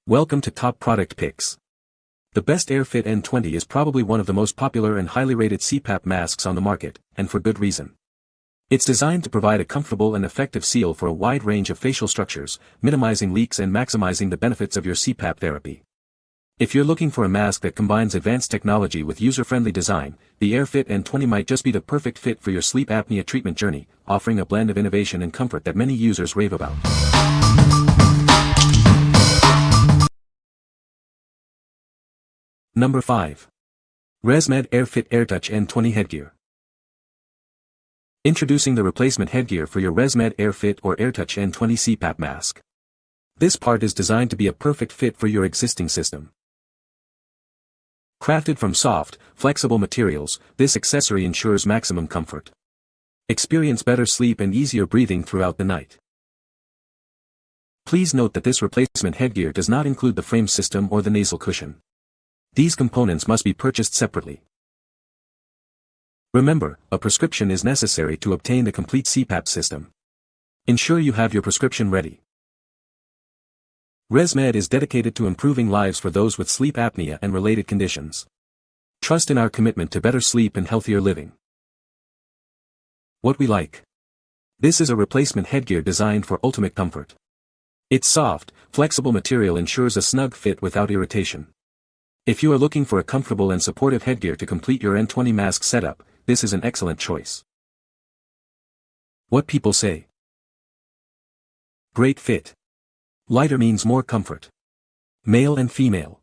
Welcome to Top Product Picks. The best Airfit N20 is probably one of the most popular and highly rated CPAP masks on the market, and for good reason. It's designed to provide a comfortable and effective seal for a wide range of facial structures, minimizing leaks and maximizing the benefits of your CPAP therapy. If you're looking for a mask that combines advanced technology with user-friendly design, the Airfit N20 might just be the perfect fit for your sleep apnea treatment journey, offering a blend of innovation and comfort that many users rave about. Number 5. Resmed Airfit AirTouch N20 Headgear. Introducing the replacement headgear for your Resmed Airfit or AirTouch N20 CPAP mask. This part is designed to be a perfect fit for your existing system. Crafted from soft, flexible materials, this accessory ensures maximum comfort. Experience better sleep and easier breathing throughout the night. Please note that this replacement headgear does not include the frame system or the nasal cushion. These components must be purchased separately. Remember, a prescription is necessary to obtain the complete CPAP system. Ensure you have your prescription ready. Resmed is dedicated to improving lives for those with sleep apnea and related conditions. Trust in our commitment to better sleep and healthier living. What we like. This is a replacement headgear designed for ultimate comfort. Its soft, flexible material ensures a snug fit without irritation. If you are looking for a comfortable and supportive headgear to complete your N20 mask setup, this is an excellent choice. What people say. Great fit. Lighter means more comfort. Male and female.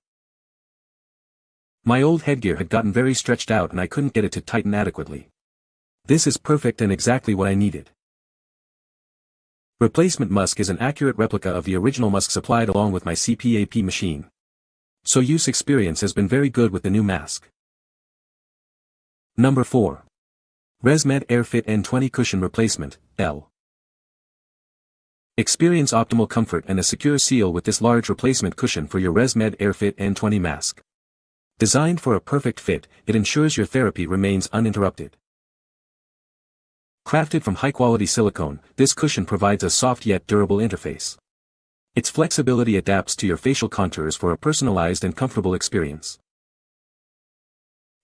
My old headgear had gotten very stretched out and I couldn't get it to tighten adequately. This is perfect and exactly what I needed. Replacement musk is an accurate replica of the original musk supplied along with my CPAP machine. So use experience has been very good with the new mask. Number 4. Resmed Airfit N20 Cushion Replacement, L. Experience optimal comfort and a secure seal with this large replacement cushion for your Resmed Airfit N20 mask. Designed for a perfect fit, it ensures your therapy remains uninterrupted. Crafted from high-quality silicone, this cushion provides a soft yet durable interface. Its flexibility adapts to your facial contours for a personalized and comfortable experience.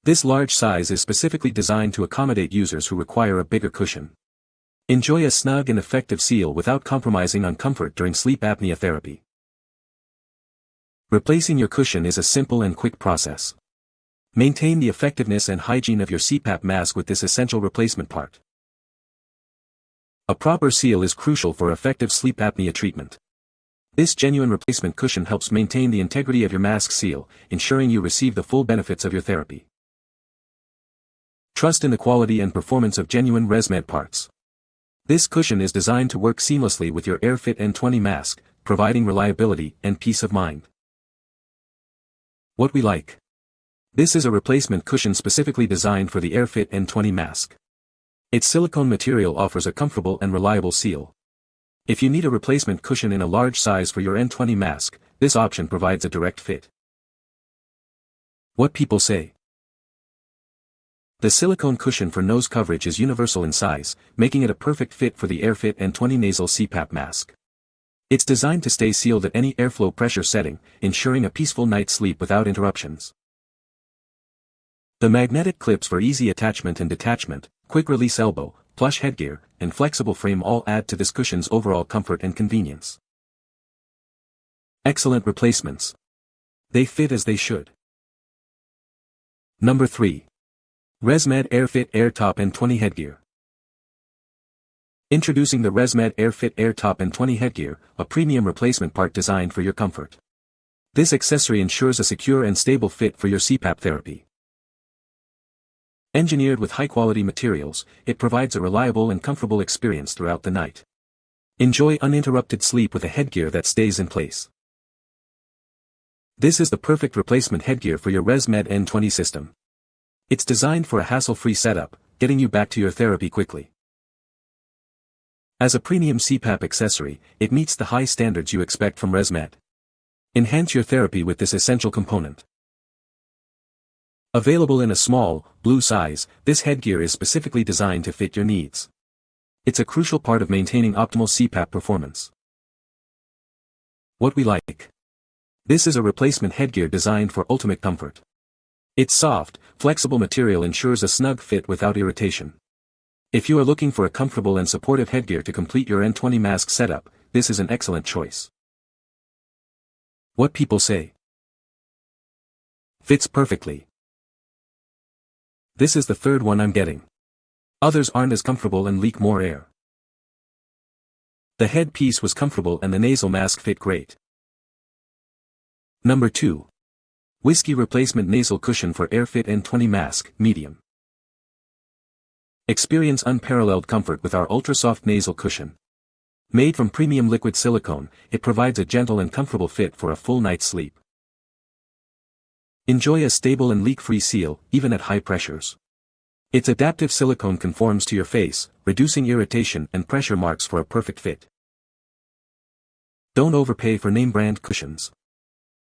This large size is specifically designed to accommodate users who require a bigger cushion. Enjoy a snug and effective seal without compromising on comfort during sleep apnea therapy. Replacing your cushion is a simple and quick process. Maintain the effectiveness and hygiene of your CPAP mask with this essential replacement part. A proper seal is crucial for effective sleep apnea treatment. This genuine replacement cushion helps maintain the integrity of your mask seal, ensuring you receive the full benefits of your therapy. Trust in the quality and performance of genuine Resmed parts. This cushion is designed to work seamlessly with your Airfit N20 mask, providing reliability and peace of mind. What we like. This is a replacement cushion specifically designed for the Airfit N20 mask. Its silicone material offers a comfortable and reliable seal. If you need a replacement cushion in a large size for your N20 mask, this option provides a direct fit. What people say. The silicone cushion for nose coverage is universal in size, making it a perfect fit for the Airfit N20 nasal CPAP mask. It's designed to stay sealed at any airflow pressure setting, ensuring a peaceful night's sleep without interruptions. The magnetic clips for easy attachment and detachment, quick release elbow, plush headgear, and flexible frame all add to this cushion's overall comfort and convenience. Excellent replacements. They fit as they should. Number 3. Resmed Airfit AirTop N20 Headgear. Introducing the Resmed Airfit AirTop N20 Headgear, a premium replacement part designed for your comfort. This accessory ensures a secure and stable fit for your CPAP therapy. Engineered with high-quality materials, it provides a reliable and comfortable experience throughout the night. Enjoy uninterrupted sleep with a headgear that stays in place. This is the perfect replacement headgear for your Resmed N20 system. It's designed for a hassle-free setup, getting you back to your therapy quickly. As a premium CPAP accessory, it meets the high standards you expect from Resmed. Enhance your therapy with this essential component. Available in a small, blue size, this headgear is specifically designed to fit your needs. It's a crucial part of maintaining optimal CPAP performance. What we like. This is a replacement headgear designed for ultimate comfort. Its soft, flexible material ensures a snug fit without irritation. If you are looking for a comfortable and supportive headgear to complete your N20 mask setup, this is an excellent choice. What people say. Fits perfectly. This is the third one I'm getting. Others aren't as comfortable and leak more air. The headpiece was comfortable and the nasal mask fit great. Number 2. Wiscky Replacement Nasal Cushion for Airfit N20 Mask, Medium. Experience unparalleled comfort with our ultra-soft nasal cushion. Made from premium liquid silicone, it provides a gentle and comfortable fit for a full night's sleep. Enjoy a stable and leak-free seal, even at high pressures. Its adaptive silicone conforms to your face, reducing irritation and pressure marks for a perfect fit. Don't overpay for name-brand cushions.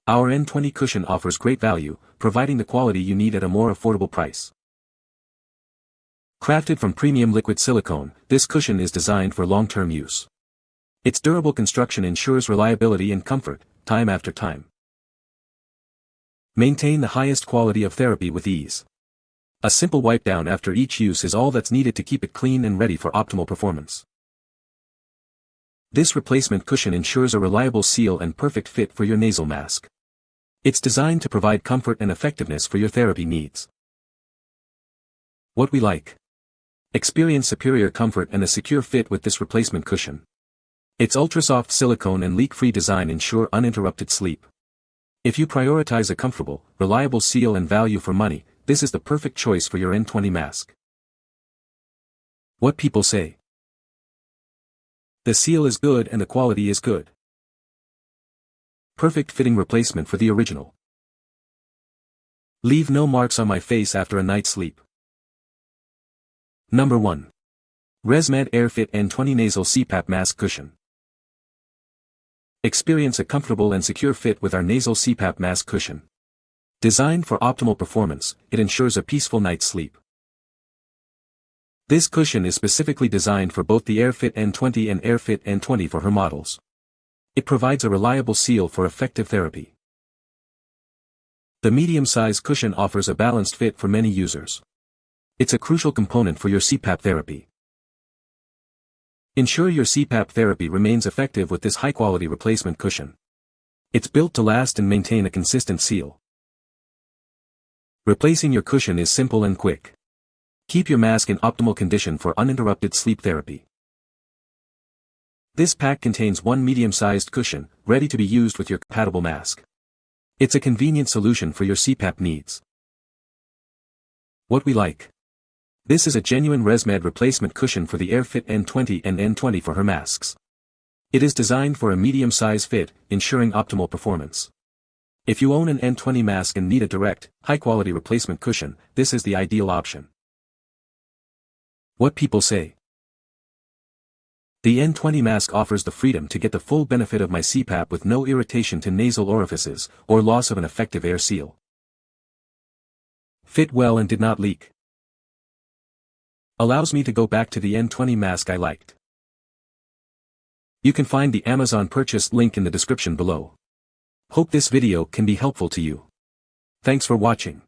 Our N20 cushion offers great value, providing the quality you need at a more affordable price. Crafted from premium liquid silicone, this cushion is designed for long-term use. Its durable construction ensures reliability and comfort, time after time. Maintain the highest quality of therapy with ease. A simple wipe down after each use is all that's needed to keep it clean and ready for optimal performance. This replacement cushion ensures a reliable seal and perfect fit for your nasal mask. It's designed to provide comfort and effectiveness for your therapy needs. What we like. Experience superior comfort and a secure fit with this replacement cushion. Its ultra-soft silicone and leak-free design ensure uninterrupted sleep. If you prioritize a comfortable, reliable seal and value for money, this is the perfect choice for your N20 mask. What people say. The seal is good and the quality is good. Perfect fitting replacement for the original. Leave no marks on my face after a night's sleep. Number 1. Resmed Airfit N20 Nasal CPAP Mask Cushion. Experience a comfortable and secure fit with our nasal CPAP mask cushion. Designed for optimal performance, it ensures a peaceful night's sleep. This cushion is specifically designed for both the Airfit N20 and Airfit N20 for her models. It provides a reliable seal for effective therapy. The medium-size cushion offers a balanced fit for many users. It's a crucial component for your CPAP therapy. Ensure your CPAP therapy remains effective with this high-quality replacement cushion. It's built to last and maintain a consistent seal. Replacing your cushion is simple and quick. Keep your mask in optimal condition for uninterrupted sleep therapy. This pack contains one medium-sized cushion, ready to be used with your compatible mask. It's a convenient solution for your CPAP needs. What we like. This is a genuine Resmed replacement cushion for the Airfit N20 and N20 for her masks. It is designed for a medium-size fit, ensuring optimal performance. If you own an N20 mask and need a direct, high-quality replacement cushion, this is the ideal option. What people say. The N20 mask offers the freedom to get the full benefit of my CPAP with no irritation to nasal orifices, or loss of an effective air seal. Fit well and did not leak. Allows me to go back to the N20 mask I liked. You can find the Amazon purchase link in the description below. Hope this video can be helpful to you. Thanks for watching.